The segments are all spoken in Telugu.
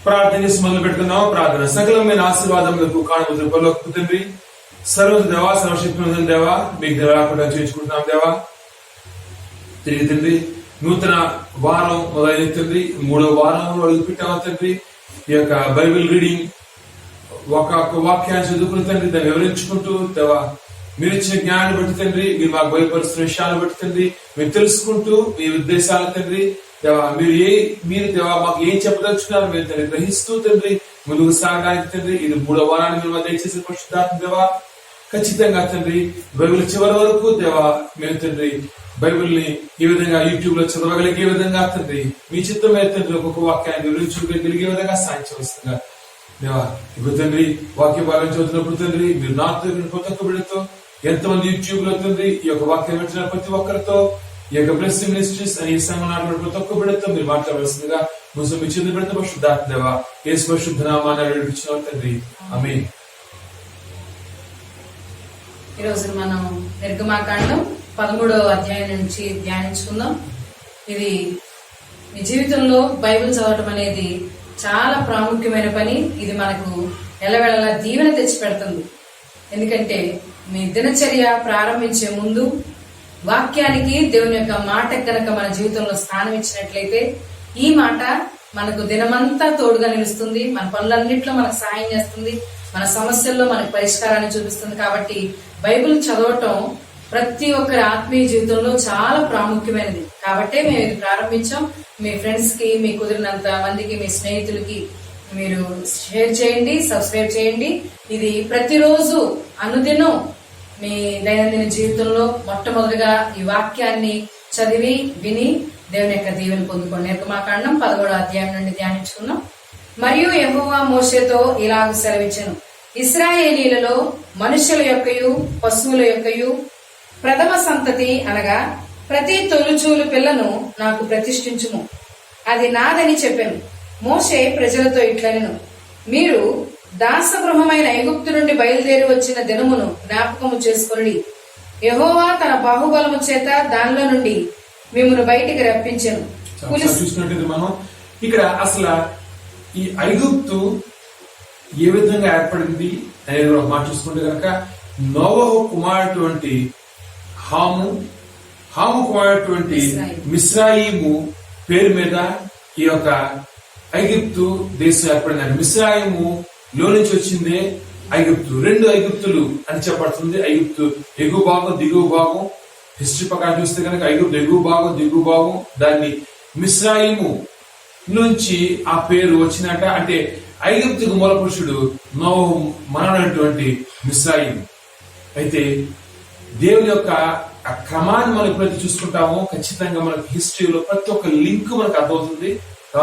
ప్రార్థన చేసి మొదలు పెట్టుకున్నాం. ప్రార్థన. సకలమైన ఆశీర్వాదములకు కారణము పరలోకపు తండ్రి, సర్వ దేవా, సర్వశక్తి దేవా, మీకు దేవకుండా చేయించుకుంటున్నాం దేవా. తిరిగి తండ్రి నూతన వారం మొదలైన తండ్రి, 3వ వారంలో అడుగు పెట్టావా తండ్రి. ఈ యొక్క బైబిల్ రీడింగ్ ఒక వాక్యాన్ని చదువుకుని తండ్రి, దాన్ని వివరించుకుంటూ దేవా మీరు ఇచ్చిన జ్ఞానాన్ని బట్టి తండ్రి, మీరు మాకు బయలుపరుస్తున్న విషయాలను బట్టి తండ్రి, మీరు తెలుసుకుంటూ మీ ఉద్దేశాలు తండ్రి దేవా, మీరు దేవా మాకు ఏం చెప్పదలుచుకున్నారు మీరు తండ్రి గ్రహిస్తూ తండ్రి ముందుకు సాగడానికి తండ్రి. ఇది 3వ వారాన్ని మీరు దయచేసి పరిశుద్ధాత్మ దేవా, ఖచ్చితంగా తండ్రి బైబిల్ చివరి వరకు దేవా మేము తండ్రి బైబిల్ ని ఈ విధంగా యూట్యూబ్ లో చదవగలిగే విధంగా తండ్రి మీ చిత్తమే తండ్రి ఒక్కొక్క వాక్యాన్ని వివరించుకోగలిగే విధంగా సాధించవలసిందిగా దేవా. ఇప్పుడు తండ్రి వాక్య భాగం చదువుతున్నప్పుడు తండ్రి మీరు నాతో ప్రతి ఒక్క బిడ్డతో, ఎంతమంది యూట్యూబ్ లో తండ్రి ఈ యొక్క వాక్యం పెట్టిన ప్రతి ఒక్కరితో, ఈ యొక్క బ్లెస్సింగ్ మినిస్ట్రీస్ అని ఈ సంఘం నాటి ప్రతి ఒక్క బిడ్డతో మీరు మాట్లాడవలసిందిగా ముస్లిం మీ చెంది బిడ్డ పరిశుద్ధాత్మ దేవా యేసు పరిశుద్ధ నామాన్ని నడిపించిన తండ్రి ఆమేన్. ఈరోజు మనం నిర్గమాకాండం 13వ అధ్యాయం నుంచి ధ్యానించుకుందాం. ఇది మీ జీవితంలో బైబిల్ చదవటం అనేది చాలా ప్రాముఖ్యమైన పని. ఇది మనకు ఎల్లవేళలా దీవెన తెచ్చి పెడుతుంది. ఎందుకంటే మీ దినచర్య ప్రారంభించే ముందు వాక్యానికి దేవుని యొక్క మాట కనుక మన జీవితంలో స్థానం ఇచ్చినట్లయితే ఈ మాట మనకు దినమంతా తోడుగా నిలుస్తుంది, మన పనులన్నింటిలో మనకు సహాయం చేస్తుంది, మన సమస్యల్లో మనకు పరిష్కారాన్ని చూపిస్తుంది. కాబట్టి బైబిల్ చదవటం ప్రతి ఒక్కరి ఆత్మీయ జీవితంలో చాలా ప్రాముఖ్యమైనది. కాబట్టే మేము ఇది ప్రారంభించాం. మీ ఫ్రెండ్స్ కి, మీ కుదిరినంత మందికి, మీ స్నేహితులకి మీరు షేర్ చేయండి, సబ్స్క్రైబ్ చేయండి. ఇది ప్రతిరోజు అనుదినం మీ దైనందిన జీవితంలో మొట్టమొదటిగా ఈ వాక్యాన్ని చదివి విని దేవుని యొక్క దీవెన పొందుకోండి. నిర్గమాకాండం 13వ అధ్యాయం నుండి ధ్యానించుకున్నాం. మరియు యెహోవా మోషేతో ఇలాగ సెలవిచ్చెను, ఇశ్రాయేలీలలో మనుషుల యొక్కయు పశువుల యొక్కయు ప్రథమ సంతతి అనగా ప్రతి తొలుచూలు పిల్లను నాకు ప్రతిష్ఠించుము, అది నాదని చెప్పాను. మోషే ప్రజలతో ఇట్లనెను, మీరు దాసగృహమైన ఐగుప్తు నుండి బయలుదేరి వచ్చిన దినమును జ్ఞాపకము చేసుకొనుడి. యెహోవా తన బాహుబలము చేత దానిలో నుండి మిమ్మల్ని బయటికి రప్పించెను. చూసినట్టు మనం ఇక్కడ అసలు ఈ ఐగుప్తు ఏ విధంగా ఏర్పడింది అనేది ఒక మాట చూసుకుంటే కనుక నోవహు కుమారుటువంటి హాము కుమారుటువంటి మిస్రాయిము పేరు మీద ఈ యొక్క ఐగుప్తు దేశం ఏర్పడిందండి. మిస్రాయిము లో నుంచి వచ్చిందే ఐగుప్తు. 2 ఐగుప్తులు అని చెప్పబడుతుంది. ఐగుప్తు ఎగువ భాగం, దిగువ భాగం. హిస్టరీ ప్రకారం చూస్తే కనుక ఐగుప్తు ఎగువ భాగం, దిగువ భాగం. దాన్ని మిస్రాయిము నుంచి ఆ పేరు వచ్చినట్ట. అంటే ఐగుప్తుకు మూల పురుషుడు నోవహు మనటువంటి మిస్రాయిము. అయితే దేవుని యొక్క ఆ క్రమాన్ని మనం ఎప్పుడైతే చూసుకుంటామో ఖచ్చితంగా మనకి హిస్టరీలో ప్రతి ఒక్క లింక్ మనకు అర్థమవుతుంది.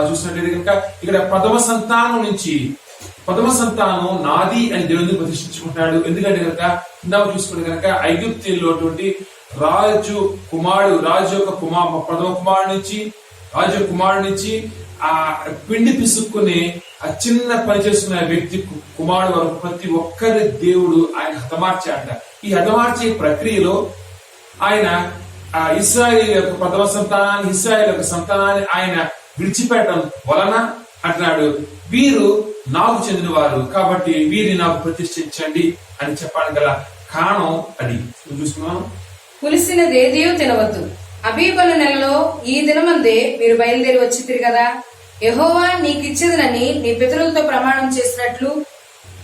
చూసినట్లయితే కనుక ఇక్కడ ప్రథమ సంతానం నాది అని దేవుని ప్రతిష్ఠించుకుంటున్నాడు. ఎందుకంటే కనుక ఇందాక చూసుకుంటే కనుక ఐగుప్తుల్లో రాజు యొక్క ప్రథమ కుమారుడు నుంచి ఆ పిండి పిసుక్కుని ఆ చిన్న పని చేసుకునే వ్యక్తి కుమారుడు వరకు ప్రతి ఒక్కరి దేవుడు ఆయన హతమార్చాడ. ఈ హతమార్చే ప్రక్రియలో ఆయన ఆ ఇశ్రాయేలు యొక్క ప్రథమ సంతానాన్ని, ఇశ్రాయేలు యొక్క సంతానాన్ని ఆయన విడిచిపెట్టడం వలన అంటున్నాడు, వీరు నాకు చెందిన వారు కాబట్టి వీరిని నాకు ప్రతిష్ఠించండి అని చెప్పడానికి గల కారణం అది. చూసుకున్నాను. పులిసినదేదియో తినవద్దు. అబీబల నెలలో ఈ దినమందే మీరు బయలుదేరి వచ్చితిరి కదా. యెహోవా నీకిచ్చేదనని నీ పితరులతో ప్రమాణం చేసినట్లు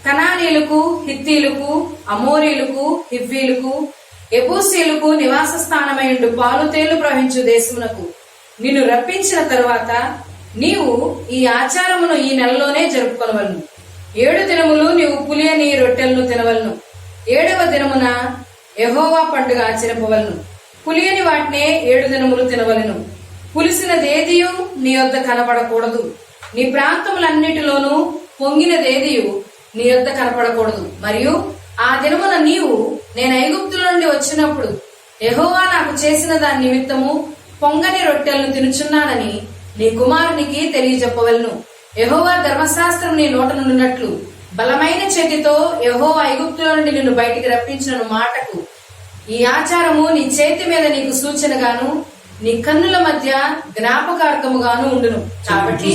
కనానీయులకు, హిత్తీయులకు, అమోరీయులకు, హివ్వీయులకు, యెబూసీయులకు నివాస స్థానమైండు పాలు తేళ్లు ప్రవహించు దేశమునకు నిన్ను రప్పించిన తరువాత నీవు ఈ ఆచారమును ఈ నెలలోనే జరుపుకొనవలను. 7 దినములు నీవు పులియని రొట్టెలను తినవలను. 7వ దినమున యెహోవా పండుగ ఆచరింపవలను. పులియని వాటినే 7 దినములు తినవలను. పులిసినదేదియు నీ యొద్ద కనపడకూడదు. నీ ప్రాంతములన్నిటిలోనూ పొంగినదేదియు నీ యొద్ద కనపడకూడదు. మరియు ఆ దినమున నీవు నేను ఐగుప్తుల నుండి వచ్చినప్పుడు యెహోవా నాకు చేసిన దాని నిమిత్తము పొంగని రొట్టెలను తినుచున్నానని నీ కుమారునికి తెలియజెప్పవలను. యెహోవా ధర్మశాస్త్రం నీ నోట నుండినట్లు బలమైన చేతితో యెహోవా ఐగుప్తులో నుండి నిన్ను బయటికి రప్పించిన మాటకు ఈ ఆచారము నీ చేతి మీద నీకు సూచనగాను నీ కన్నుల మధ్య జ్ఞాపకార్థముగాను ఉండును. కాబట్టి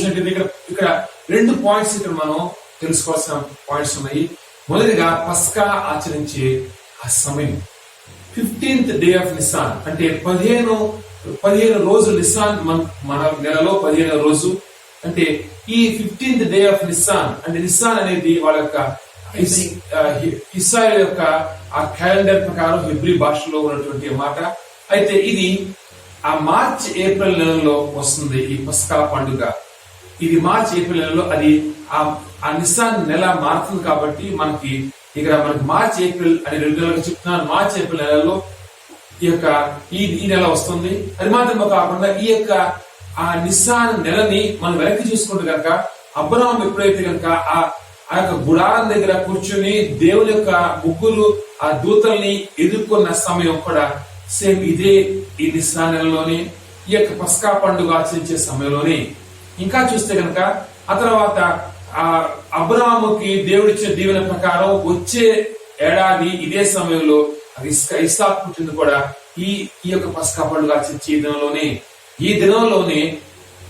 ఇక్కడ 2 పాయింట్స్ ఇక్కడ మనం తెలుసుకోవాల్సిన పాయింట్స్ ఉన్నాయి. మొదటిగా పస్కా ఆచరించే ఆ సమయం 15th డే ఆఫ్ నిస్సాన్, అంటే 15 రోజు నిస్సాన్ మన నెలలో 15వ రోజు. అంటే ఈ 15th డే ఆఫ్ నిస్సాన్, అంటే నిస్సాన్ అనేది వాళ్ళ యొక్క ఇస్రాయేల్ యొక్క ఆ క్యాలెండర్ ప్రకారం హెబ్రీ భాషలో ఉన్నటువంటి మాట. అయితే ఇది ఆ మార్చ్ ఏప్రిల్ నెలలో వస్తుంది ఈ పస్కా పండుగ. ఇది మార్చ్ ఏప్రిల్ నెలలో అది ఆ నిస్సాన్ నెల మారుతుంది. కాబట్టి మనకి మార్చ్ ఏప్రిల్ అని 2 నెలలుగా చెప్తున్నాను. మార్చ్ ఏప్రిల్ నెలలో ఈ నెల వస్తుంది. అది మాత్రమే కాకుండా ఈ యొక్క ఆ నిస్సాన్ నెలని మనం వెనక్కి చూసుకుంటే కనుక అబ్రహాం ఎప్పుడైతే కనుక ఆ యొక్క గుడారం దగ్గర కూర్చుని దేవుని యొక్క ముగ్గురు ఆ దూతల్ని ఎదుర్కొన్న సమయం కూడా సేమ్ ఇదే ఈ నిస్సాన్ నెలలోనే, ఈ యొక్క పస్కా పండుగ ఆచరించే సమయంలోనే. ఇంకా చూస్తే కనుక ఆ తర్వాత ఆ అబ్రహాముకి దేవుడిచ్చే దీవెన ప్రకారం వచ్చే ఏడాది ఇదే సమయంలో ఇస్సాకు పుట్టింది కూడా ఈ యొక్క పస్కా పండుగ ఆచరించే ఈ దినంలోనే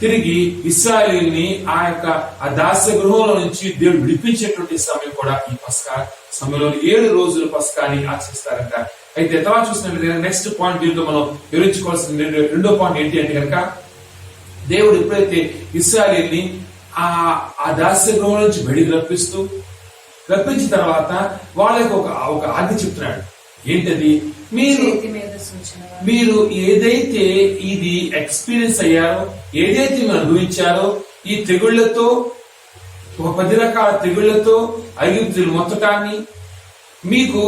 తిరిగి ఇశ్రాయేలుని ఆ యొక్క ఆ దాస్య గృహంలో నుంచి దేవుడు విడిపించేటువంటి సమయం కూడా ఈ పస్కా సమయంలో 7 రోజులు పస్కాని ఆచరిస్తారంట. అయితే తర్వాత చూసినట్లయితే నెక్స్ట్ పాయింట్ దీంతో మనం వివరించుకోవాల్సిన రెండో పాయింట్ ఏంటి అంటే కనుక దేవుడు ఎప్పుడైతే ఇశ్రాయేలుని ఆ దాస్య గృహం నుంచి బయటికి రప్పించిన తర్వాత వాళ్ళకి ఒక ఆజ్ఞ చెప్తున్నాడు. ఏంటది? మీరు ఏదైతే ఇది ఎక్స్పీరియన్స్ అయ్యారో, ఏదైతే మీరు అనుభవించారో, ఈ తెగుళ్లతో ఒక 10 రకాల తెగుళ్లతో ఐగుప్తులు మొత్తటాన్ని, మీకు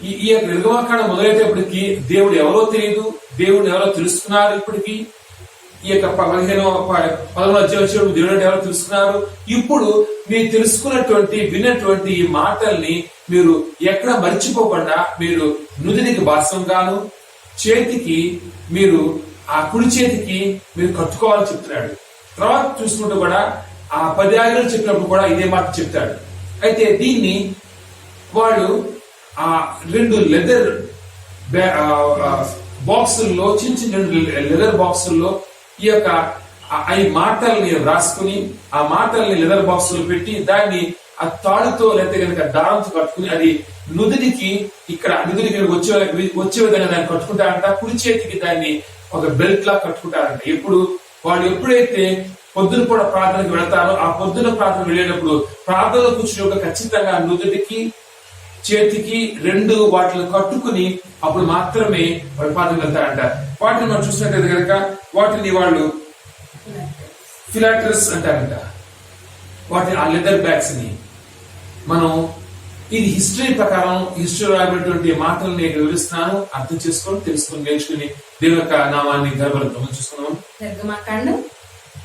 ఈ యొక్క నిర్గమకాండం మొదలైనప్పటికీ దేవుడు ఎవరో తెలియదు, దేవుడు ఎవరో తెలుసుకున్నారు. ఇప్పటికీ ఈ యొక్క 11వ అధ్యాయం దేవుడు ఎవరో తెలుసుకున్నారు. ఇప్పుడు మీరు తెలుసుకున్నటువంటి విన్నటువంటి ఈ మాటల్ని మీరు ఎక్కడ మర్చిపోకుండా మీరు నుదినికి బాసంగాను, చేతికి మీరు ఆ కుడి చేతికి మీరు కట్టుకోవాలని చెప్తున్నాడు. తర్వాత చూసుకుంటూ కూడా ఆ 10 ఆజ్ఞలు చెప్పినప్పుడు కూడా ఇదే మాట చెప్తాడు. అయితే దీన్ని వాళ్ళు ఆ 2 లెదర్ బాక్సుల్లో, చిన్న 2 లెదర్ బాక్సుల్లో ఈ యొక్క ఈ మాటల్ని రాసుకుని ఆ మాటల్ని లెదర్ బాక్సులు పెట్టి దాన్ని ఆ తాడుతో లేకపోతే కనుక దారంతో కట్టుకుని అది నుదురికి వచ్చే విధంగా దాన్ని కట్టుకుంటారంట. కుడి చేతికి దాన్ని ఒక బెల్ట్ లా కట్టుకుంటారంట. వాళ్ళు ఎప్పుడైతే పొద్దున కూడా ప్రార్థనకు వెళతారో ఆ పొద్దున ప్రార్థన వెళ్ళేటప్పుడు ప్రార్థనలో కూర్చుని ఖచ్చితంగా నుదుటికి చేతికి 2 వాటిని కట్టుకుని అప్పుడు మాత్రమే వాళ్ళు ప్రార్థన వెళ్తారంట. వాటిని మనం చూసినట్లయితే కనుక వాటిని వాళ్ళు ఫిలాటరస్ అంటారంట. వాటిని ఆ లెదర్ బ్యాగ్స్ ని మనం ఇది హిస్టరీ ప్రకారం రాబడినటువంటి మాటలను నేను వివరిస్తున్నాను. అర్థం చేసుకొని తెలుసుకొని నేర్చుకుని దేవుని యొక్క నామాన్ని గర్భంతో చూసుకున్నాం. నిర్గమకాండం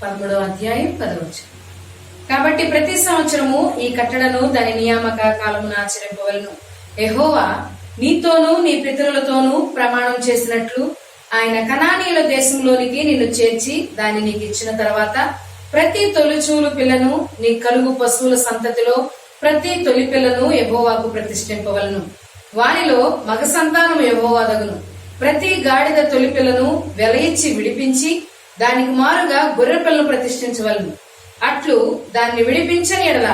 13వ అధ్యాయం 10వ వచనం. కాబట్టి ప్రతి సంవత్సరము ఈ కట్టడను దాని నియామక కాలమున ఆచరింపవలను. యెహోవా నీతోనూ నీ పితరులతోనూ ప్రమాణం చేసినట్లు ఆయన కనానీయుల దేశంలోనికి నిన్ను చేర్చి దాన్ని నీకు ఇచ్చిన తర్వాత ప్రతి తొలిచూలు పిల్లను నీ కలుగు పశువుల సంతతిలో ప్రతి తొలి పిల్లను యెహోవాకు ప్రతిష్ఠింపవలను. వానిలో మగ సంతానం యెహోవాదగును. ప్రతి గాడిద తొలి పిల్లను వెలయిచ్చి విడిపించి దానికి మారుగా గొర్రె పిల్లను ప్రతిష్ఠించవలను. అట్లు దాన్ని విడిపించని ఎడల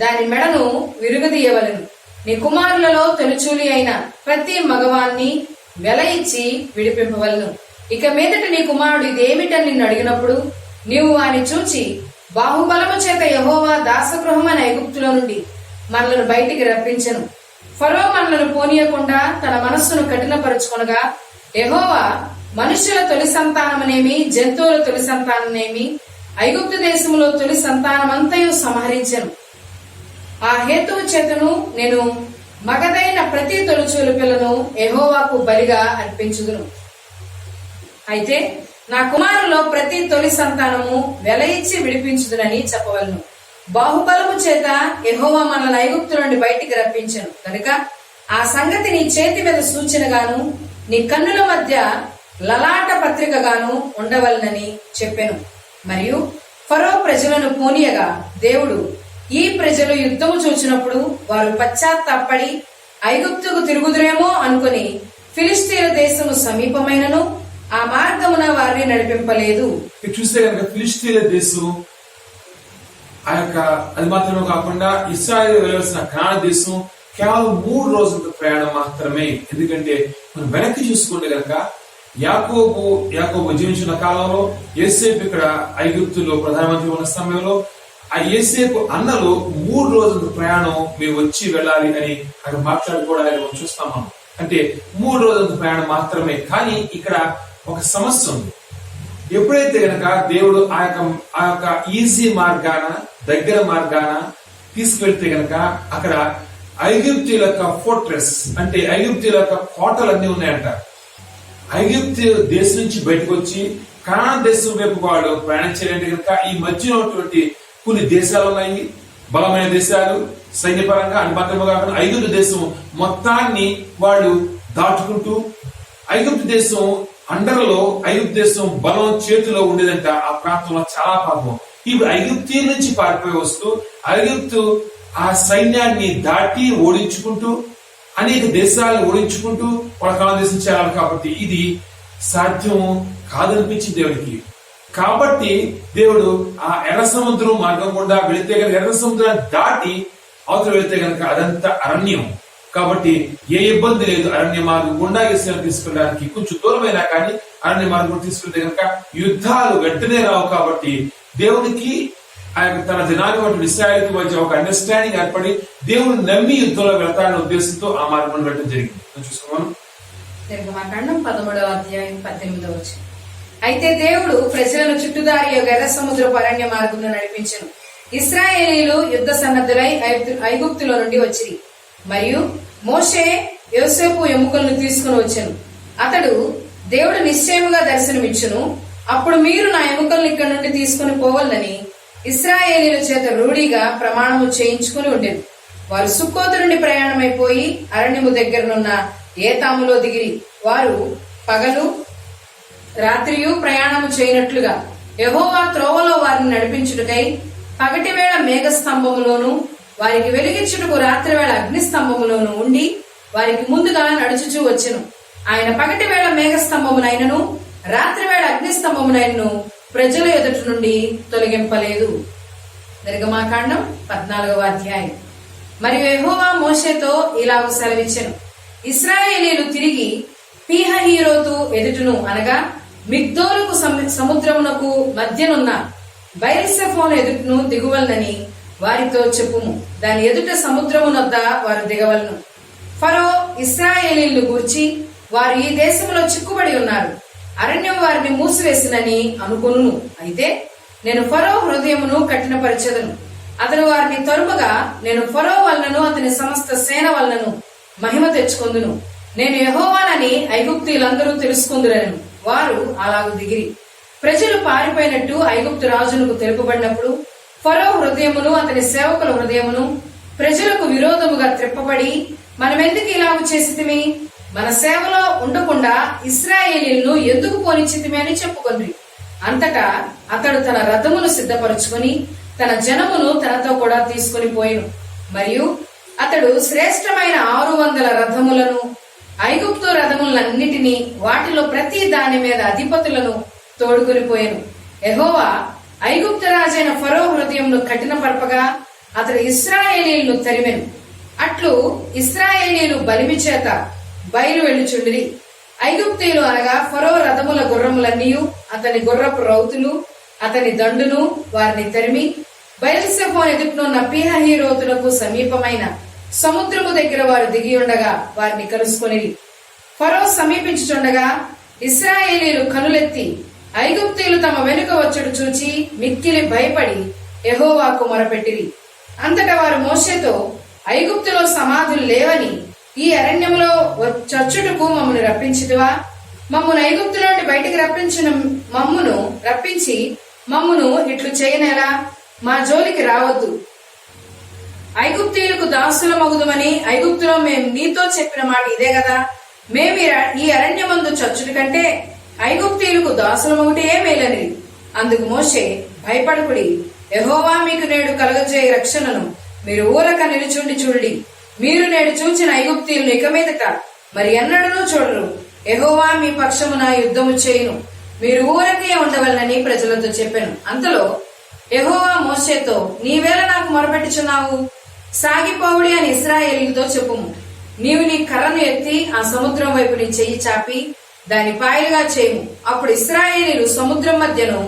దాని మెడను విరుగదీయవలను. నీ కుమారులలో తొలిచూలి అయిన ప్రతి మగవాన్ని వెల ఇచ్చి విడిపింపవలను. ఇక మీదట నీ కుమారుడు ఇదేమిటని నిన్ను అడిగినప్పుడు నీవు వాని చూచి బాహుబలము చేత యెహోవా దాసగృహమైన ఐగుప్తులో నుండి మనలను బయటికి రప్పించెను. ఫరో మనలను పోనీయకుండా తన మనస్సును కఠినపరుచుకొనగా యెహోవా మనుష్యుల తొలి సంతానమనేమి జంతువుల తొలి సంతానమనేమి ఐగుప్తు దేశంలో తొలి సంతానమంతయు సంహరించెను. ఆ హేతువు చేతను నేను మగదైన ప్రతి తొలిచూలు పిల్లను యెహోవాకు బలిగా అర్పించుదును. అయితే నా కుమారులో ప్రతి తొలి సంతానము వెల ఇచ్చి విడిపించుదునని చెప్పవలను. బాహుబలము చేత యెహోవా మనల్ని ఐగుప్తు నుండి బయటికి రప్పించెను కనుక ఆ సంగతి నీ చేతి మీద సూచనగాను నీ కన్నుల మధ్య లలాట పత్రికగాను ఉండవలనని చెప్పెను. మరియు ఫరో ప్రజలను పోనీయగా దేవుడు, ఈ ప్రజలు యుద్ధము చూచినప్పుడు వారు పశ్చాత్తాపడి ఐగుప్తుకు తిరుగుదురేమో అనుకుని ఫిలిష్తీయుల దేశము సమీపమైనను ఆ మార్గమున వారిని నడిపింపలేదు. చూస్తే కనుక ఫిలిష్తీయుల దేశం అది మాత్రమే కాకుండా ఇశ్రాయేలు వెళ్ళవలసిన కనాను దేశం కేవలం 3 రోజుల ప్రయాణం మాత్రమే. ఎందుకంటే మనం వెనక్కి చూసుకుంటే కనుక యాకోబు జీవించిన కాలంలో యోసేపు ఇక్కడ ఐగుప్తులో ప్రధానమంత్రి ఉన్న సమయంలో ఆ యోసేపు అన్నలు 3 రోజుల ప్రయాణం మేము వచ్చి వెళ్ళాలి అని అక్కడ మాట్లాడుకోవడానికి మనం చూస్తాం. మనం అంటే 3 రోజుల ప్రయాణం మాత్రమే. కానీ ఇక్కడ ఒక సమస్య ఉంది. ఎప్పుడైతే గనక దేవుడు ఆ యొక్క ఈజీ మార్గాన, దగ్గర మార్గాన తీసుకువెళ్తే గనక అక్కడ ఐగుప్తుల యొక్క ఫోర్ట్రెస్ అంటే ఐగుప్తుల యొక్క కోటలన్నీ ఉన్నాయంట. ఐగుప్తు దేశం నుంచి బయటకు వచ్చి కనాను దేశం వైపు వాళ్ళు ప్రయాణించాలంటే కనుక ఈ మధ్యలో ఉన్నటువంటి కొన్ని దేశాలు ఉన్నాయి, బలమైన దేశాలు, సైన్యపరంగా. అది మాత్రమే కాకుండా ఐగుప్తు దేశం మొత్తాన్ని వాళ్ళు దాటుకుంటూ ఐగుప్తు దేశం అండర్లో ఐగుప్తు దేశం బలం చేతిలో ఉండేదంట. ఆ ప్రాంతంలో చాలా పాపం. ఇప్పుడు ఐగుప్తు నుంచి పారిపోయి వస్తూ ఐగుప్తు ఆ సైన్యాన్ని దాటి ఓడించుకుంటూ అనేక దేశాలను ఓడించుకుంటూ వాళ్ళ కనాను దేశం చేరాలి. కాబట్టి ఇది సాధ్యం కాదనిపించింది దేవుడికి. కాబట్టి దేవుడు ఆ ఎర్ర సముద్రం మార్గం గుండా వెళితే కనుక, ఎర్ర సముద్రాన్ని దాటి అవతల వెళితే కనుక అదంతా అరణ్యం. కాబట్టి ఏ ఇబ్బంది లేదు. అరణ్య మార్గం గుండా ఇస్రాయేలు తీసుకెళ్ళడానికి కొంచెం దూరమైనా కానీ అరణ్య మార్గం తీసుకెళ్తే కనుక యుద్ధాలు వెంటనే రావు. కాబట్టి దేవునికి ఆ యొక్క తన జనానికి ఇశ్రాయేలుకి మధ్య ఒక అండర్స్టాండింగ్ ఏర్పడి దేవుడు నమ్మి యుద్ధంలో వెళ్తాడనే ఉద్దేశంతో ఆ మార్గం వెళ్ళడం జరిగింది. చూసుకోమను నిర్గమాకాండం 13వ అధ్యాయం 18వ వచనం. అయితే దేవుడు ప్రజలను చుట్టుదారి ఎర్ర సముద్రపు అరణ్య మార్గంలో నడిపించెను. ఇశ్రాయేలీయులు యుద్ధ సన్నద్ధులై ఐగుప్తులో నుండి వచ్చిరి. మరియు మోషే యోసేపు ఎముకలను తీసుకుని వచ్చెను. అతడు, దేవుడు నిశ్చయముగా దర్శనమిచ్చును, అప్పుడు మీరు నా ఎముకలను ఇక్కడ నుండి తీసుకుని పోవాలని ఇశ్రాయేలీయుల చేత రూఢిగా ప్రమాణము చేయించుకుని ఉండెను. వారు సుక్కోతు నుండి ప్రయాణమైపోయి అరణ్యము దగ్గరనున్న ఏతాములో దిగిరి. వారు పగలు రాత్రియు ప్రయాణము చేయనట్లుగా యెహోవా త్రోవలో వారిని నడిపించుటకై పగటి వేళ మేఘస్తంభములోను వారికి వెలిగించుటకు రాత్రి వేళ అగ్నిస్తంభములోను ఉండి వారికి ముందుగా నడుచుచూ వచ్చెను. ఆయన పగటి వేళ మేఘస్తంభమునైనను రాత్రి వేళ అగ్నిస్తంభమునైనను ప్రజల ఎదుటి నుండి తొలగింపలేదు. నిర్గమాకాండం 14వ అధ్యాయం. మరియు యెహోవా మోషేతో ఇలాగ సెలవిచ్చెను. ఇశ్రాయేలీయులు తిరిగి పీహహీరోతు ఎదుటను అనగా మిగ్దోలుకు సముద్రమునకు మధ్యనున్న బయల్సెఫోను ఎదుటను దిగువలనని వారితో చెప్పుము. దాని ఎదుట సముద్రమునొద్ద వారు దిగవలను. ఫరో ఇశ్రాయేలీయులను గూర్చి, వారు ఈ దేశంలో చిక్కుబడి ఉన్నారు, అరణ్యం వారిని మూసివేసినని అనుకొనును. అయితే నేను ఫరో హృదయమును కఠినపరచెదను, అతను వారిని తరుముగా నేను ఫరో వలనను అతని సమస్త సేన వలనను మహిమ తెచ్చుకొందును. నేను యెహోవానని ఐగుప్తీయులందరూ తెలుసుకుందురను. వారు అలాగు దిగిరి. ప్రజలు పారిపోయినట్టు ఐగుప్తు రాజునకు తెలుపబడినప్పుడు ఫరో హృదయమును అతని సేవకుల హృదయమును ప్రజలకు విరోధముగా త్రిప్పబడి, మనమెందుకు ఇలాగు చేసితిమి, మన సేవలో ఉండకుండా ఇశ్రాయేలీయులను ఎందుకు పోనిచ్చితిమి అని చెప్పుకొండ్రి. అంతటా అతడు తన రథమును సిద్ధపరుచుకుని తన జనమును తనతో కూడా తీసుకుని పోయెను. మరియు అతడు శ్రేష్టమైన 600 రథములను, ఐగుప్తు రథములన్నిటినీ, వాటిలో ప్రతి దాని మీద అధిపతులను తోడుకుని పోయెను. యెహోవా ఐగుప్తు రాజైన ఫరో హృదయంను కఠినపరపగా అతడు ఇశ్రాయేలీయులను తరిమెను. అట్లు ఇశ్రాయేలీయులు బలిమి చేత బయలు వెళ్ళుచుండిరి. ఐగుప్తీయులు అనగా ఫరో రథముల గుర్రములన్నీయు, అతని గుర్రపు రౌతులు, అతని దండును వారిని తరిమి బయల్సెఫోను ఎదుటనున్న పీహహీరోతులకు సమీపమైన సముద్రము దగ్గర వారు దిగి ఉండగా వారిని కలుసుకొనిరి. ఫరో సమీపించుచుండగా ఇశ్రాయేలీయులు కనులెత్తి ఐగుప్తీయులు తమ వెనుక వచ్చుడు చూచి మిక్కిలి భయపడి యెహోవాకు మొరపెట్టిరి. అంతటా వారు మోషేతో, ఐగుప్తులో సమాధులు లేవని ఈ అరణ్యంలో చచ్చుటకు మమ్మను రప్పించితివా? మమ్మును ఐగుప్తు నుండి బయటికి రప్పించి మమ్మును ఇట్లు చేయనేలా? మా జోలికి రావద్దు. ఐగుప్తీయులకు దాసులమగుదుమని ఐగుప్తులో మేము నీతో చెప్పిన మాట ఇదే కదా. మేము ఈ అరణ్యమందు చచ్చుటి కంటే ఐగుప్తీయులకు దాసులమొకటే మేలని. అందుకు మోషే, భయపడకుడి, యెహోవా మీకు నేడు కలుగజేయ రక్షణను మీరు ఊరక నిలుచుండి చూడండి. మీరు నేడు చూచిన ఐగుప్తీయులను ఇక మీదట మరి ఎన్నడూ చూడరు. యెహోవా మీ పక్షమున యుద్ధము చేయును, మీరు ఊరకే ఉండవలనని ప్రజలతో చెప్పాను. అంతలో యెహోవా మోషేతో, నీవేళ నాకు మొరపెట్టుచున్నావు? సాగిపోవుడి అని ఇశ్రాయేలీయులతో చెప్పుము. నీవు నీ కర్రను ఎత్తి ఆ సముద్రం వైపు నీ చెయ్యి చాపి దాని పాయలుగా చేయము. అప్పుడు ఇశ్రాయేలీయులు సముద్రం మధ్యను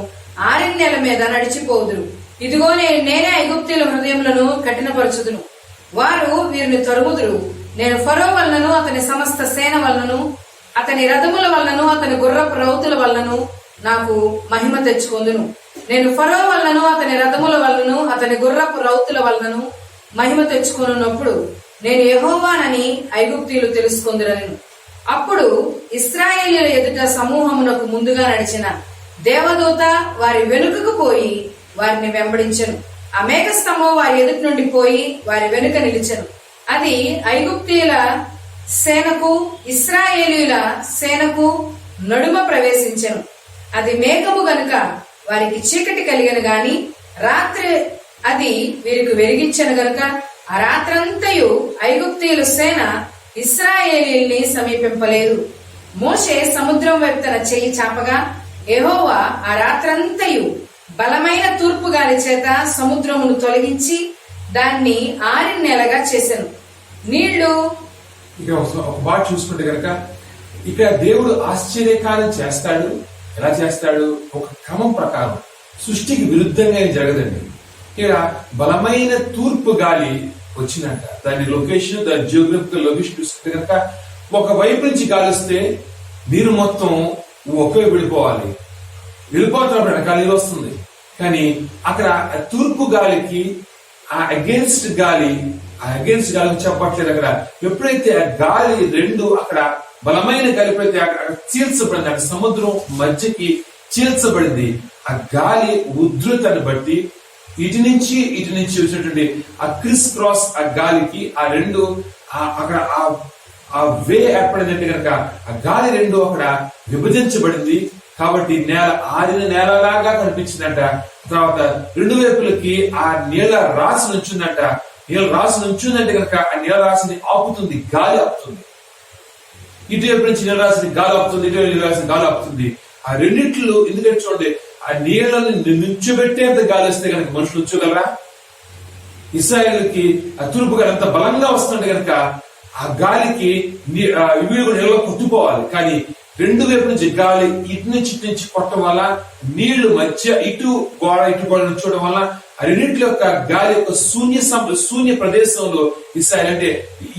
6 నెలల మీద నడిచిపోదురు. ఇదిగో నేనే ఐగుప్తీయుల హృదయములను కఠినపరచుదును, వారు వీరిని తరుముదురు. నేను ఫరో వలనను అతని సమస్త సేన వలనను అతని రథముల వలనను అతని గుర్రపు రౌతుల వలనను నాకు మహిమ తెచ్చుకొందును. నేను ఫరో వలనను అతని రథముల వలనను అతని గుర్రపు రౌతుల వలనను మహిమ తెచ్చుకొనున్నప్పుడు నేను యెహోవానని ఐగుప్తీయులు తెలుసుకొందురని. అప్పుడు ఇశ్రాయేలీయుల ఎదుట సమూహమునకు ముందుగా నడిచిన దేవదూత వారి వెనుకకు పోయి వారిని వెంబడించెను. ఆ మేఘస్తంభం వారి ఎదుటి నుండి పోయి వారి వెనుక నిలిచెను. అది ఐగుప్తీయుల సేనకు ఇశ్రాయేలీయుల సేనకు నడుమ ప్రవేశించెను. అది మేఘము గనుక వారికి చీకటి కలిగను గాని రాత్రి అది వీరికి వెలిగించెను గనుక ఆ రాత్రంతయు ఐగుప్తీయుల సేన ఇశ్రాయేలీయుల్ని సమీపింపలేదు. మోషే సముద్రం వైపు తన చెయ్యి చాపగా యెహోవా ఆ రాత్రంతయు బలమైన తూర్పు గాలి చేత సముద్రమును తొలగించి దాన్ని 6 నెలలుగా చేసెను. నీళ్లు ఇక ఒక మాట చూసుకుంటే కనుక ఇక్కడ దేవుడు ఆశ్చర్యకార్యం చేస్తాడు. ఎలా చేస్తాడు? ఒక క్రమం ప్రకారం. సృష్టికి విరుద్ధంగా ఏం జరగదండి. ఇక్కడ బలమైన తూర్పు గాలి వచ్చినట్ట. దాని లొకేషన్, దాని జియోగ్రఫికల్ లొకేషన్ చూసుకుంటే కనుక ఒక వైపు నుంచి గాలి వస్తే నీరు మొత్తం ఒకవైపు వెళ్ళిపోవాలి. వెళ్ళిపోతున్నప్పుడు వెనకాల నీరు వస్తుంది. కానీ అక్కడ తూర్పు గాలికి ఆ అగేన్స్ట్ గాలి చెప్పట్లేదు. అక్కడ ఎప్పుడైతే ఆ గాలి రెండు అక్కడ బలమైన గాలి ఎప్పుడైతే అక్కడ చీల్చబడింది, అక్కడ సముద్రం మధ్యకి చీల్చబడింది, ఆ గాలి ఉధృతాన్ని బట్టి ఇటు నుంచి వచ్చినటువంటి ఆ క్రిస్ క్రాస్ ఆ గాలికి ఆ రెండు అక్కడ ఆ వే ఏర్పడిందంటే కనుక ఆ గాలి రెండు అక్కడ విభజించబడింది. కాబట్టి నేల ఆరిన నేలలాగా కనిపించిందంట. తర్వాత రెండు వైపులకి ఆ నీళ్ళ రాసి నుంచుందంట. నీళ్ళ రాసి నుంచుందంటే కనుక ఆ నీళ్ళ రాశిని ఆపుతుంది, గాలి ఆపుతుంది. ఇటువైపు నుంచి నీళ్ళ రాశిని గాలి ఆపుతుంది, ఇటువైపు నీళ్ళ రాశిని గాలి ఆపుతుంది. ఆ రెండిట్లు ఎందుకంటే చూడండి, ఆ నీళ్ళని నుంచోబెట్టేంత గాలి వస్తే కనుక మనుషులు ఉంచగలరా? ఇశ్రాయేలుకి ఆ తూర్పు గాలి అంత బలంగా వస్తుంటే కనుక ఆ గాలికి వీడు కూడా నీళ్ళలో కొట్టుకోవాలి. కానీ రెండు వైపు నుంచి గాలి ఇటు నుంచి కొట్టడం వల్ల నీళ్లు మధ్య ఇటు గోడ నుంచోవడం వల్ల ఆ రెండింటి యొక్క గాలి యొక్క శూన్య ప్రదేశంలో ఇస్రాయేల్ అంటే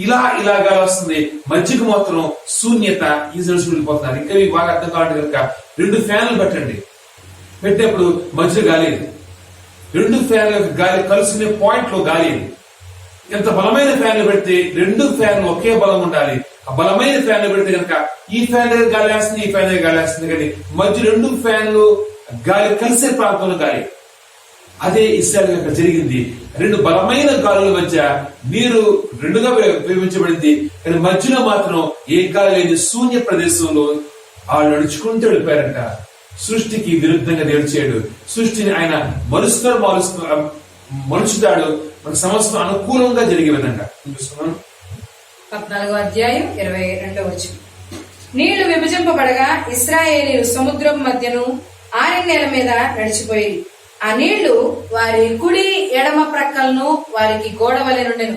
ఇలా గాలి వస్తుంది, మధ్యకు మాత్రం శూన్యత ఈజీ వెళ్ళిపోతున్నారు. ఇంకా మీకు బాగా అర్థం కావాలి కనుక 2 ఫ్యాన్లు పెట్టండి. పెట్టినప్పుడు మధ్య గాలి, 2 ఫ్యాన్ల గాలి కలుసుకునే పాయింట్ లో గాలి. ఎంత బలమైన ఫ్యాన్లు పెడితే 2 ఫ్యాన్లు ఒకే బలం ఉండాలి. ఆ బలమైన ఫ్యాన్లు పెడితే కనుక ఈ ఫ్యాన్ దగ్గర గాలి వేస్తుంది, ఈ ఫ్యాన్ దగ్గర గాలి వేస్తుంది. కానీ మధ్య 2 ఫ్యాన్లు గాలి కలిసే ప్రాంతంలో గాలి. అదే ఇశ్రాయేలు యొక్క జరిగింది. 2 బలమైన గాలుల మధ్య నీరు 2గా విభజించబడింది. కానీ మధ్యలో మాత్రం ఏ గాలి లేని శూన్య ప్రదేశంలో వాళ్ళు నడుచుకుంటూ వెళ్ళిపోయారంట. సృష్టికి విరుద్ధంగా దేవుడు చేయడు. సృష్టిని ఆయన మలుచుతాడు. మన సమస్తం అనుకూలంగా జరిగే విధంగా చూస్తున్నాను. 14వ అధ్యాయం 22వ వచనం. నీళ్లు విభజింపబడగా ఇశ్రాయేలీయులు సముద్రం మధ్యను 6 నెలల మీద నడిచిపోయి ఆ నీళ్లు వారి కుడి ఎడమ ప్రక్కలను వారికి గోడ వలె నుండెను.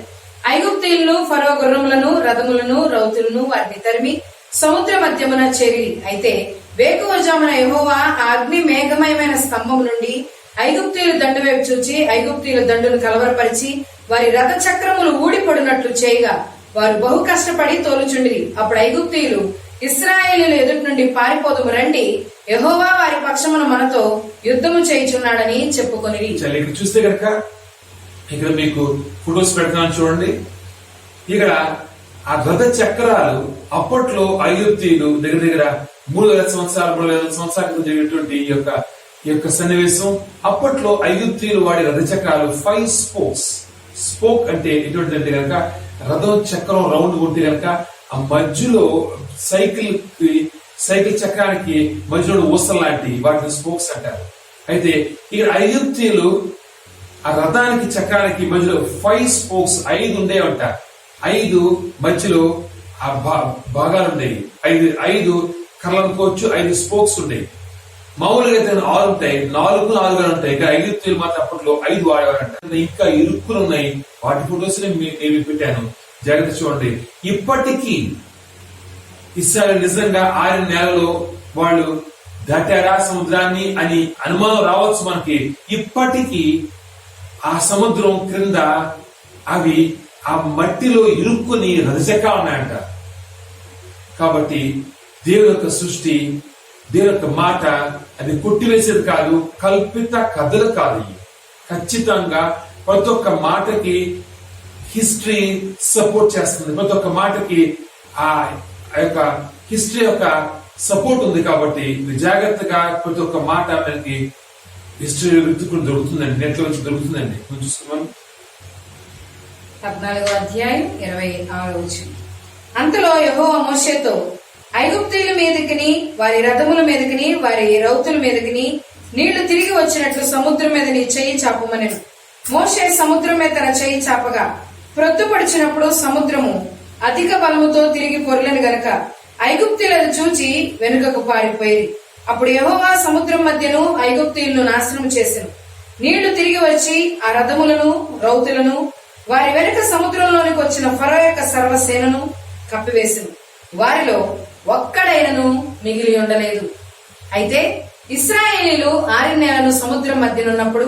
ఐగుప్తీయులను ఫరో గుర్రములను రథములను రౌతులను వారిని తరిమి సముద్ర మధ్యమున చేరి. అయితే వేకువజామున యెహోవా ఆ అగ్ని మేఘమయమైన స్తంభం నుండి ఐగుప్తీయుల దండు వైపు చూచి ఐగుప్తీయుల దండును కలవరపరిచి వారి రథ చక్రములు ఊడిపడినట్లు చేయగా వారు బహు కష్టపడి తోలుచుండిరి. అప్పుడు ఐగుప్తీయులు ఇశ్రాయేలీయుల ఎదుటి నుండి పారిపోదుము రండి, యెహోవా వారి పక్షమున మనతో యుద్ధము చేయుచున్నాడని చెప్పుకొనిరి. ఇక్కడ చూస్తే కనుక ఇక్కడ మీకు ఫొటోస్ పెడతాను చూడండి. ఇక్కడ ఆ రథ చక్రాలు అప్పట్లో ఐగుప్తీయులు దగ్గర 3,000 సంవత్సరాల జరిగినటువంటి ఈ యొక్క సన్నివేశం. అప్పట్లో ఐగుప్తీయులు వాడి రథ చక్రాలు 5 స్పోక్స్. స్పోక్ అంటే ఎటువంటిదంటే కనుక రథం చక్రం రౌండ్ కొట్టి కనుక ఆ మధ్యలో సైకిల్ చక్రానికి మధ్యలో ఊసలు లాంటి వాటిని స్పోక్స్ అంటారు. అయితే ఇక్కడ ఐగుప్తీయులు ఆ రథానికి చక్రానికి మధ్యలో 5 స్పోక్స్ 5 ఉండేవంట. 5 మధ్యలో ఆ భాగాలు ఉండేవి. 5 కర్రలు అనుకోవచ్చు, 5 స్పోక్స్ ఉండేవి. మామూలుగా అయితే 6 ఉంటాయి, 4 ఉంటాయి. ఇక్కడ ఐగుప్తీయులు మాత్రం అప్పట్లో 5 వాడేవారంట. ఇంకా ఇరుక్కులు ఉన్నాయి. వాటి ఫొటోస్ నేను పెట్టాను, జాగ్రత్త చూడండి. ఇప్పటికీ ఇశ్రాయేలు నిజంగా ఆరిన నేలలో వాళ్ళు దాటారా సముద్రాన్ని అని అనుమానం రావచ్చు మనకి. ఇప్పటికీ ఆ సముద్రం క్రింద అవి ఆ మట్టిలో ఇరుక్కుని రజగా ఉన్నాయంట. కాబట్టి దేవుని యొక్క సృష్టి, దేవుని యొక్క మాట అది కొట్టివేసేది కాదు, కల్పిత కథలు కాదు. ఖచ్చితంగా ప్రతి ఒక్క మాటకి హిస్టరీ సపోర్ట్ చేస్తుంది. ప్రతి ఒక్క మాటకి ఆ యొక్క హిస్టరీ యొక్క సపోర్ట్ ఉంది. కాబట్టి జాగ్రత్తగా ప్రతి ఒక్క మాట మనకి హిస్టరీ వెతుకుని దొరుకుతుందండి, నెట్ లో నుంచి దొరుకుతుందండి. చూసుకున్నాం. 14వ అధ్యాయం 26వ వచనం. అంతలో యెహోవా మోషేతో, ఐగుప్తీయుల మీదకిని వారి రథముల మీదకిని వారి రౌతుల మీదకిని నీళ్లు తిరిగి వచ్చినట్లు సముద్రం మీద నీ చెయ్యి చాపమనెను. మోషే సముద్రం మీద తన చెయ్యి చాపగా ప్రొద్దుపడిచినప్పుడు సముద్రము అధిక బలముతో తిరిగి పొరలను గనక ఐగుప్తీయులను చూచి వెనుకకు పారిపోయి, అప్పుడు యెహోవా సముద్రం మధ్యను ఐగుప్తీయులను నాశనం చేసెను. నీళ్లు తిరిగి వచ్చి ఆ రథములను రౌతులను వారి వెనుక సముద్రంలోనికి వచ్చిన ఫరో యొక్క సర్వసేనను కప్పివేసెను. వారిలో ఒక్కడైనను మిగిలి ఉండలేదు. అయితే ఇశ్రాయేలీలు ఆరిన నేలను సముద్రం మధ్యనున్నప్పుడు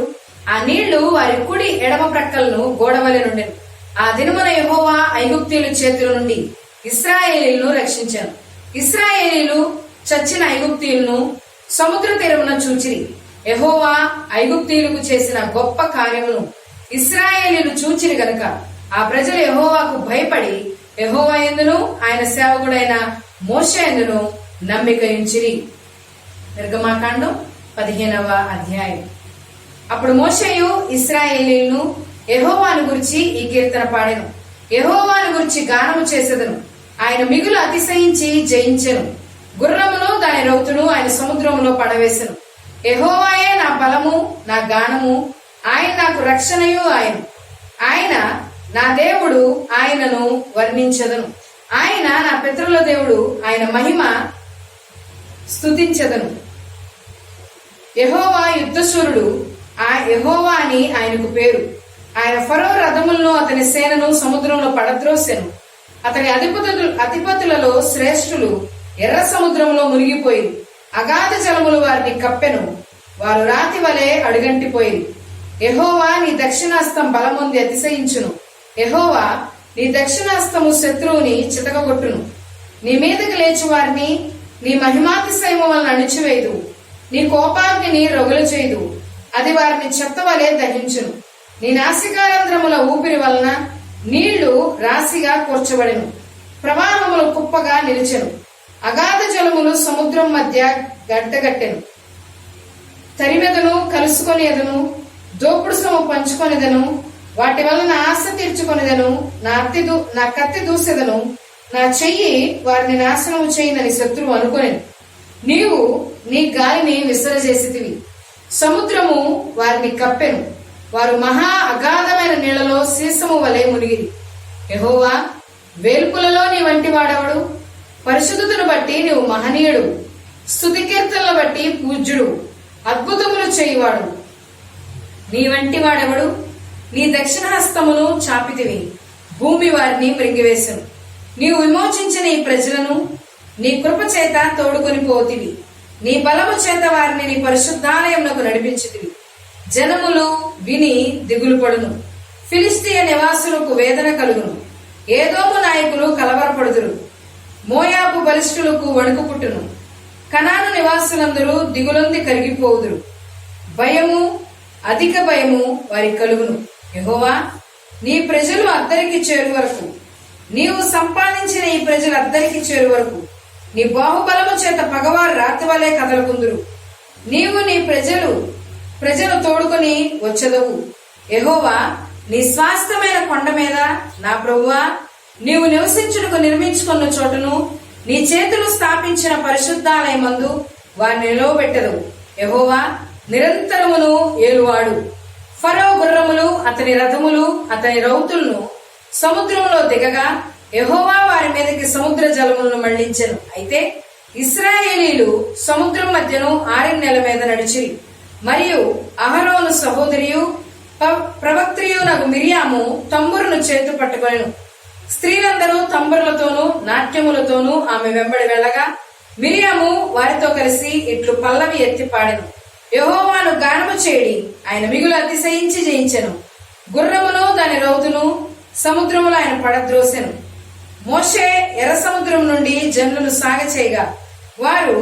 ఆ నీళ్లు వారి కుడి ఎడమ ప్రక్కలను గోడవలె నుండెను. ఆ దినమున యెహోవా ఐగుప్తీయుల చేతుల నుండి ఇశ్రాయేలీలను రక్షించాను. ఇశ్రాయేలీలు చచ్చిన ఐగుప్తీయులను సముద్ర తీరమున చూచిరి. యెహోవా ఐగుప్తీయులకు చేసిన గొప్ప కార్యమును ఇశ్రాయేలీలు చూచిరి గనుక ఆ ప్రజలు యెహోవాకు భయపడి యెహోవా యందును ఆయన సేవకుడైన మోషే యందును నమ్మిక ఉంచిరి. నిర్గమాకాండం 15వ అధ్యాయం. అప్పుడు మోషేయు ఇశ్రాయేలీయులను యెహోవాను గురించి ఈ కీర్తన పాడెను. యెహోవాను గురించి గానము చేసెదను. ఆయన మిగులు అతిశయించి జయించెను. గుర్రమును దాని రౌతును ఆయన సముద్రములో పడవేసెను. యెహోవాయే నా బలము, నా గానము, ఆయన నాకు రక్షణయు. ఆయన నా దేవుడు, ఆయనను వర్ణించెదను. ఆయన నా పితరుల దేవుడు, ఆయన మహిమ స్తుతించెదను. యెహోవా యుద్ధశూరుడు, యెహోవా అని ఆయనకు పేరు. ఆయన ఫరో రథములను అతని సేనను సముద్రంలో పడద్రోసెను. అతని అధిపతులలో శ్రేష్ఠులు ఎర్ర సముద్రంలో మునిగిపోయి అగాధ జలములు వారిని కప్పెను. వారు రాతి వలె అడుగంటిపోయి. యెహోవా నీ దక్షిణాస్తం బలముంది అతిశయించును. యెహోవా నీ దక్షిణాస్తము శత్రువుని చితకగొట్టును. నీ మీదకి లేచి వారిని నీ మహిమాతిశయము వలన అణిచివేయదు. నీ కోపాగ్నిని రగులు చేయదు, అది వారిని చెత్త వలె దహించును. నీ నాసికారంధ్రముల ఊపిరి వలన నీళ్లు రాశిగా కూర్చబడెను, ప్రవాహములు కుప్పగా నిలిచెను. అగాధ జలములు సముద్రం మధ్య గడ్డగట్టెను. తరిమెదను కలుసుకొని ఎదను, దోపుడు సొమ్ము పంచుకొనిదను, వాటి వలన ఆశ తీర్చుకొనిదను. నా కత్తి దూసెదను, నా చెయ్యి వారిని నాశనము చేయనని శత్రువు అనుకొనెను. నీవు నీ గాలిని విసరజేసితివి, సముద్రము వారిని కప్పెను. వారు మహా అగాధమైన నీళ్లలో సీసము వలె మునిగిరి. యెహోవా, వేల్పులలో నీ వంటి వాడెవడు? పరిశుద్ధతను బట్టి నీవు మహనీయుడు, స్తుతి కీర్తనలు బట్టి పూజ్యుడు, అద్భుతములు చేయువాడు. నీ వంటి వాడెవడు? నీ దక్షిణహస్తమును చాపితివి, భూమి వారిని మృంగివేశను. నీవు విమోచించిన ఈ ప్రజలను నీ కృప చేత తోడుకొని పోతివి. నీ బలము చేత వారిని నీ పరిశుద్ధాలయమునకు నడిపించితివి. జనములు విని దిగులు పడును, ఫిలిష్తీయ నివాసులకు వేదన కలుగును. ఏదోము నాయకులు కలవరపడుదురు, మోయాబు బలిష్ఠులకు వణుకు పుట్టును. కనాను నివాసులందరూ దిగులొంది కరిగిపోవుదురు. భయము, అధిక భయము వారి కలుగును. యెహోవా, నీ ప్రజలు అద్దరికి చేరు వరకు, నీవు సంపాదించిన ఈ ప్రజలు అద్దరికి చేరు వరకు నీ బాహుబలము చేత పగవారు రాతి వలె కదలకుందురు. నీవు నీ ప్రజలు తోడుకొని వచ్చదవు. యెహోవా, నీ స్వాస్థ్యమైన కొండ మీద నా ప్రభువా, నీవు నివసించుటకు నిర్మించుకున్న చోటును నీ చేతులు స్థాపించిన పరిశుద్ధాలయమందు వారిని నిలవబెట్టదు. యెహోవా నిరంతరమును ఏలువాడు. ఫరో గుర్రములు అతని రథములు అతని రౌతులను సముద్రంలో దిగగా యెహోవా వారి మీదకి సముద్ర జలములను మళ్లించెను. అయితే ఇశ్రాయేలీలు సముద్రం మధ్యను ఆరణ్యల మీద నడిచిరి. మరియు అహరోను సహోదరియు ప్రవక్త్రియు నగు మిరియాము తంబురును చేతు పట్టుకొనెను. స్త్రీలందరూ తంబురులతోనూ నాట్యములతోనూ ఆమె వెంబడి వెళ్ళగా మిరియాము వారితో కలిసి ఇట్లు పల్లవి ఎత్తి పాడెను. యెహోవాను గానము చేడి ఆయన మిగులు అతిశయించి జయించెను. గుర్రమును దాని రౌతును సముద్రములో ఆయన పడద్రోసెను. మోషే ఎర్ర సముద్రం నుండి జనులను సాగచేయగా వారు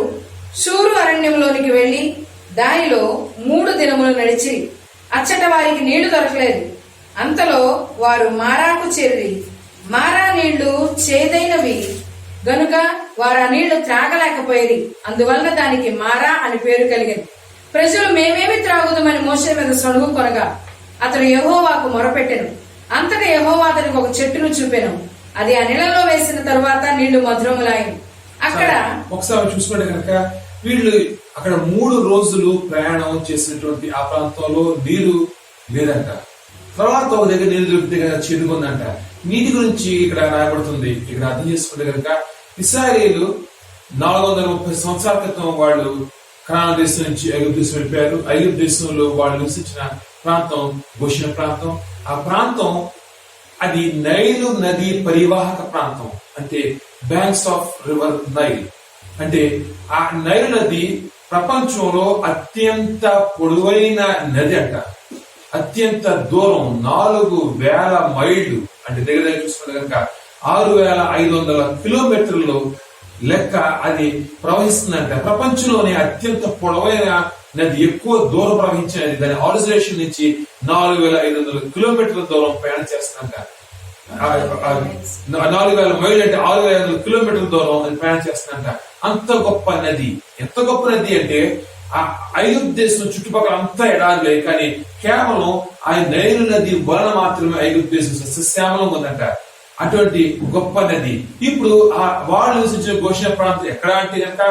షూరు అరణ్యంలోనికి వెళ్లి దానిలో 3 దినములు నడిచి అచ్చట వారికి నీళ్లు దొరకలేదు. అంతలో వారు మారాకు చేరి మారా నీళ్లు చేదైనవి గనుక వారు ఆ నీళ్లు త్రాగలేకపోయేది. అందువలన దానికి మారా అని పేరు కలిగింది. ప్రజలు మేమేమి త్రాగుదామని మోషే మీద సణుగు కొనగా అతడు యెహోవాకు మొరపెట్టెను. అంతటా యెహోవా అతనికి ఒక చెట్టును చూపెను. అది ఆ నీళ్లలో వేసిన తరువాత నీళ్లు మధురములాయను. అక్కడ ఒకసారి చూసుకుంటే కనుక వీళ్ళు అక్కడ 3 రోజులు ప్రయాణం చేసినటువంటి ఆ ప్రాంతంలో నీరు లేదంట. తర్వాత ఒక దగ్గర నీరు దొరికితే కనుక చెడుకుందంట. నీటి గురించి ఇక్కడ రాయబడుతుంది. ఇక్కడ అర్థం చేసుకుంటే కనుక ఇశ్రాయేలీయులు 430 సంవత్సరాల క్రితం వాళ్ళు కనాను దేశం నుంచి ఐగుప్తు దేశం వెళ్ళిపోయారు. ఐగుప్తు దేశంలో వాళ్ళు నివసించిన ప్రాంతం గోషెను ప్రాంతం. ఆ ప్రాంతం అది నైలు నది పరివాహక ప్రాంతం, అంటే బ్యాంక్స్ ఆఫ్ రివర్ నైల్. అంటే ఆ నైలు నది ప్రపంచంలో అత్యంత పొడవైన నది అంట. అత్యంత దూరం 4000 మైళ్ళు, అంటే దగ్గర దగ్గర చూసుకుంటే కనుక 6500 కిలోమీటర్లు లెక్క అది ప్రవహిస్తుందంట. ప్రపంచంలోనే అత్యంత పొడవైన నది, ఎక్కువ దూరం ప్రవహించినది. దాని ఆరిజినేషన్ నుంచి 4500 కిలోమీటర్ల దూరం ప్రయాణం చేస్తుందంట. 4000 మైళ్ళు అంటే 6500 కిలోమీటర్ల దూరం అది ప్రయాణం చేస్తుందంట. అంత గొప్ప నది. ఎంత గొప్ప నది అంటే ఆ ఐగుప్తు దేశం చుట్టుపక్కల అంతా ఎడారులే, కానీ కేవలం ఆ నైలు నది వలన మాత్రమే ఐగుప్తు దేశం సస్యశ్యామలం ఉందంట. అటువంటి గొప్ప నది. ఇప్పుడు ఆ వాళ్ళు నివసించిన గోషెను ప్రాంతం ఎక్కడ అంటే కనుక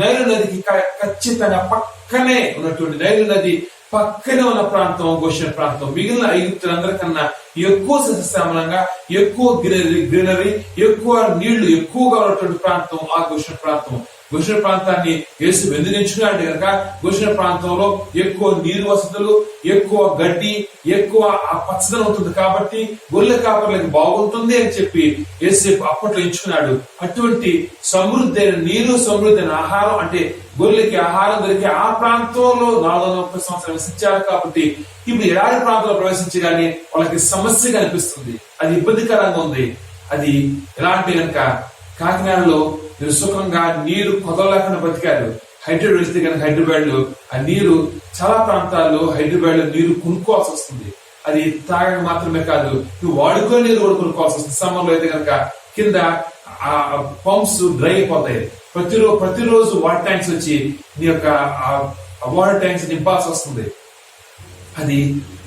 నైలు నదికి ఖచ్చితంగా పక్కనే ఉన్నటువంటి నైలు నది పక్కనే ఉన్న ప్రాంతం గోషెను ప్రాంతం. మిగిలిన ఐగుప్తులందరికన్నా ఎక్కువ సస్యశ్యామలంగా, ఎక్కువ గ్రీనరీ, ఎక్కువ నీళ్లు ఎక్కువగా ఉన్నటువంటి ప్రాంతం ఆ గోషెను ప్రాంతం. గోషెను ప్రాంతాన్ని యేసు వెందిరించుకున్నాడు కనుక గోషెను ప్రాంతంలో ఎక్కువ నీరు వసతులు, ఎక్కువ గడ్డి, ఎక్కువ ఆ పచ్చదనం ఉంటుంది. కాబట్టి గొర్రెల కాపర్లకు బాగుంటుంది అని చెప్పి యేసు అప్పట్లో ఎంచుకున్నాడు. అటువంటి సమృద్ధి అయిన నీరు, సమృద్ధి అయిన ఆహారం, అంటే గొర్రెలకి ఆహారం దొరికే ఆ ప్రాంతంలో 430 సంవత్సరాలు నివసించారు. కాబట్టి ఇప్పుడు ఎడారి ప్రాంతంలో ప్రవేశించగానే వాళ్ళకి సమస్య కనిపిస్తుంది. అది ఇబ్బందికరంగా ఉంది. అది ఎలా అంటే కనుక కాకినాడలో మీరు సుఖంగా నీరు కొదలేకుండా బతికారు. హైదరాబాద్ వెళ్తే కనుక హైదరాబాద్ లో ఆ నీరు చాలా ప్రాంతాల్లో హైదరాబాద్ లో నీరు కొనుక్కోవాల్సి వస్తుంది. అది తాగక మాత్రమే కాదు, నువ్వు వాడుకొని నీరు కూడా కొనుక్కోవాల్సి వస్తుంది. సమ్మర్ లో అయితే కనుక కింద ఆ పంప్స్ డ్రై అయిపోతాయి. ప్రతిరోజు వాటర్ ట్యాంక్స్ వచ్చి నీ యొక్క వాటర్ ట్యాంక్స్ నింపాల్సి వస్తుంది. అది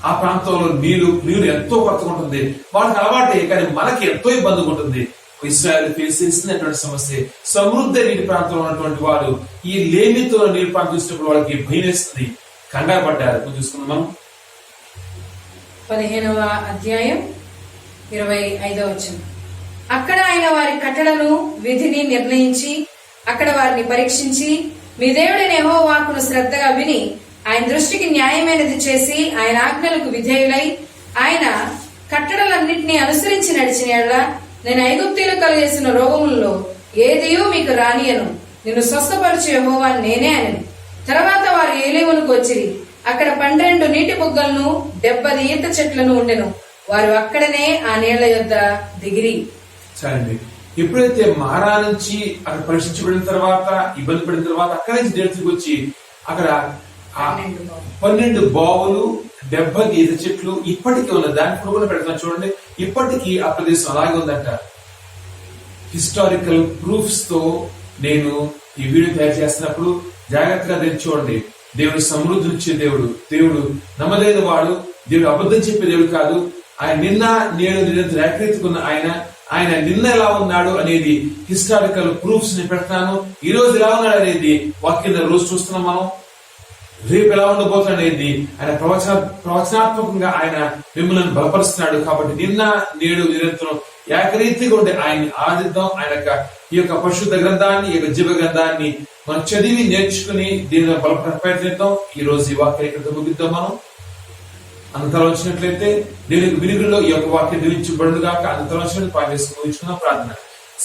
ఆ ప్రాంతంలో నీరు ఎంతో కొరతగా ఉంటుంది. వాళ్ళకి అలవాటే, కానీ మనకి ఎంతో ఇబ్బందిగా ఉంటుంది. ఇశ్రాయేలు ఫేస్ చేసినటువంటి సమస్య సమృద్ధి నీటి ప్రాంతంలో ఉన్నటువంటి వారు ఈ లేమితో నీటి ప్రాంతం చూసినప్పుడు వాళ్ళకి భయం వేస్తుంది, కంగారు పడ్డారు. చూసుకున్నాం మనం 15వ అధ్యాయం 25వ వచనం. అక్కడ ఆయన వారి కట్టడను విధిని నిర్ణయించి అక్కడ వారిని పరీక్షించి మీ దేవుడైన యెహోవాకును శ్రద్ధగా విని ఆయన దృష్టికి న్యాయమైనది చేసి ఆయన ఆజ్ఞలకు విధేయులై ఆయన కట్టడలన్నింటినీ అనుసరించి నడిచిన యెడల నేను ఐగుప్తీయులకు కలిగేసిన రోగములలో ఏదియూ మీకు రానియను, నిన్ను స్వస్థపరచు యెహోవా నేనే అని. తర్వాత వారు ఏలీమునకు వచ్చిరి. అక్కడ 12 నీటి బుగ్గలను 70 ఈత చెట్లను ఉండెను. వారు అక్కడనే ఆ నీళ్ల యొద్ద దిగిరి. సరే, ఎప్పుడైతే మారా నుంచి అక్కడ పరీక్షించబడిన తర్వాత, ఇబ్బంది పడిన తర్వాత అక్కడి నుంచి దేశకు వచ్చి అక్కడ 12 బావులు 70 ఈత చెట్లు ఇప్పటికీ ఉన్నది. దాని పొరుగున పెడతాను చూడండి. ఇప్పటికీ ఆ ప్రదేశం అలాగే ఉందంట. హిస్టారికల్ ప్రూఫ్స్ తో నేను ఈ వీడియో తయారు చేస్తున్నప్పుడు జాగ్రత్తగా తెచ్చుకోండి. దేవుడు సమృద్ధినిచ్చే దేవుడు, దేవుడు నమ్మదైన వాడు, దేవుడు అబద్ధం చెప్పే దేవుడు కాదు. ఆయన నిన్న నేడు నిరంతరం ఏకరీతికున్న ఆయన ఆయన నిన్న ఎలా ఉన్నాడు అనేది హిస్టారికల్ ప్రూఫ్స్ ని పెడతాను. ఈ రోజు ఎలా ఉన్నాడు అనేది వాక్యం రోజు చూస్తున్నాం మనం. రేపు ఎలా ఉండబోతుంది అనేది ఆయన ప్రవచనాత్మకంగా ఆయన మిమ్మల్ని బలపరుస్తున్నాడు. కాబట్టి నిన్న నేడు నిరంతరం ఏకరీతిగా ఉండే ఆయన్ని ఆరాధిద్దాం. ఆయన ఈ యొక్క పరిశుద్ధ గ్రంథాన్ని, ఈ యొక్క జీవ గ్రంథాన్ని మనం చదివి నేర్చుకుని దీనిని బలపడ ప్రయత్నిద్దాం. ఈ రోజు ఈ వాక్యాన్ని ముగిద్దాం. మనం అంతలో వచ్చినట్లయితే దేవునికి వినిగుల్లో ఈ యొక్క వాక్యం దీవించబడును గాక. అంతలో వచ్చినట్టు పాటించుకున్నాం. ప్రార్థన.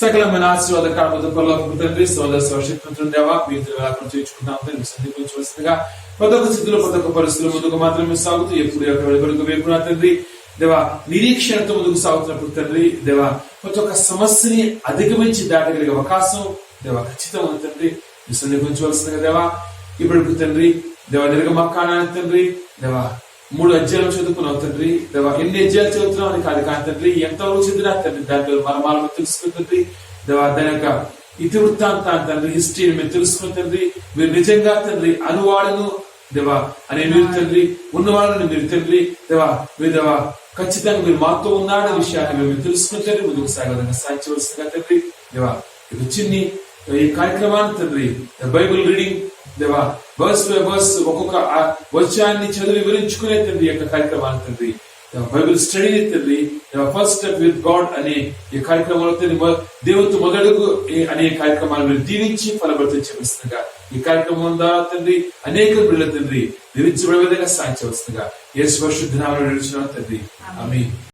సకలమైన ఆశీర్వాద కారణం తండ్రి సోదర దేవా మీరు చేయించుకున్నాం. సందీపించవలసిందిగా ప్రతి ఒక్క స్థితిలో ప్రతి ఒక్క పరిస్థితుల ముందుకు మాత్రమే సాగుతూ ఎప్పుడు యొక్క వెలుగులకు వేపునా తండ్రి దేవా నిరీక్షణతో ముందుకు సాగుతున్నప్పుడు తండ్రి దేవా ప్రతి ఒక్క సమస్యని అధిగమించి దాటగలిగే అవకాశం దేవా ఖచ్చితంగా ఉంది తండ్రి. మీ సందీపించవలసిందిగా దేవా ఇప్పుడు తండ్రి దేవా నిర్గమకాండం తండ్రి దేవా 3 అధ్యాయాలు చదువుకున్నావు తండ్రి దేవా. ఎన్ని అధ్యాయాలు చదువుతున్నావు అని కాదు కానీ తండ్రి ఎంతవరకు చదివినా తండ్రి దాంట్లో మర్మాలను తెలుసుకుని తండ్రి దేవా. దాని యొక్క ఇతివృత్తాంతాన్ని తండ్రి హిస్టరీని మీరు తెలుసుకుని తండ్రి మీరు నిజంగా తండ్రి అనువాడును దేవా అనే మీరు తండ్రి ఉన్నవాళ్ళని మీరు తండ్రి దేవా మీరు దేవా ఖచ్చితంగా మీరు మాతో ఉన్నాడనే విషయాన్ని మేము తెలుసుకుని తండ్రి ముందుకు సాగదంగా సాధించవలసిందిగా తండ్రి దేవా. ఇది చిన్ని ఈ కార్యక్రమాన్ని తండ్రి బైబుల్ రీడింగ్ దేవా వర్స్ బై వర్స్ ఒక్కొక్క వచనాన్ని చదివి వివరించుకునే తండ్రి యొక్క కార్యక్రమాన్ని తండ్రి బైబిల్ స్టడీని తండ్రి ఫస్ట్ స్టెప్ విత్ గాడ్ అనే ఈ కార్యక్రమంలో తండ్రి దేవునితో మొదడుగు అనే కార్యక్రమాన్ని మీరు దీవించి ఫలభరితం చేపిస్తుండగా ఈ కార్యక్రమం ద్వారా తండ్రి అనేక బిడ్డల తండ్రి దీవించబడే విధంగా సాధించవలసిందిగా యేసు పరిశుద్ధ నామములో నిలిచిన తండ్రి ఆమేన్.